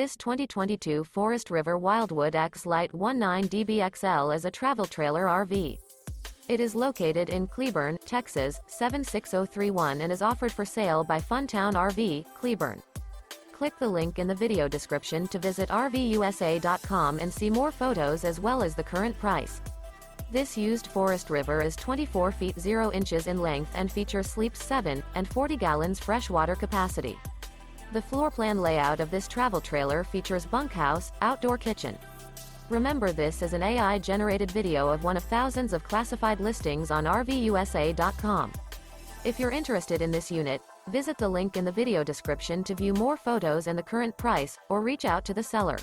This 2022 Forest River Wildwood X-Lite 19DBXL is a travel trailer RV. It is located in Cleburne, Texas, 76031 and is offered for sale by Funtown RV, Cleburne. Click the link in the video description to visit RVUSA.com and see more photos as well as the current price. This used Forest River is 24 feet 0 inches in length and features sleeps 7 and 40 gallons fresh water capacity. The floor plan layout of this travel trailer features bunkhouse, outdoor kitchen. Remember, this is an AI-generated video of one of thousands of classified listings on RVUSA.com. If you're interested in this unit, visit the link in the video description to view more photos and the current price, or reach out to the seller.